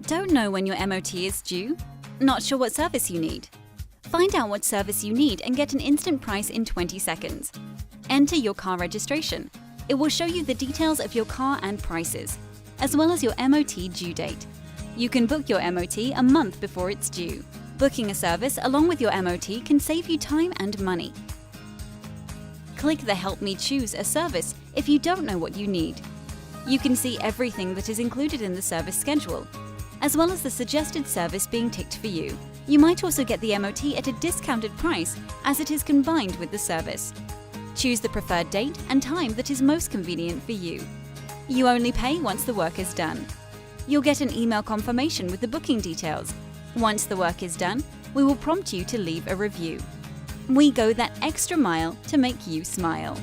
Don't know when your MOT is due? Not sure what service you need? Find out what service you need and get an instant price in 20 seconds. Enter your car registration. It will show you the details of your car and prices, as well as your MOT due date. You can book your MOT a month before it's due. Booking a service along with your MOT can save you time and money. Click the Help Me Choose a Service if you don't know what you need. You can see everything that is included in the service schedule, as well as the suggested service being ticked for you. You might also get the MOT at a discounted price as it is combined with the service. Choose the preferred date and time that is most convenient for you. You only pay once the work is done. You'll get an email confirmation with the booking details. Once the work is done, we will prompt you to leave a review. We go that extra mile to make you smile.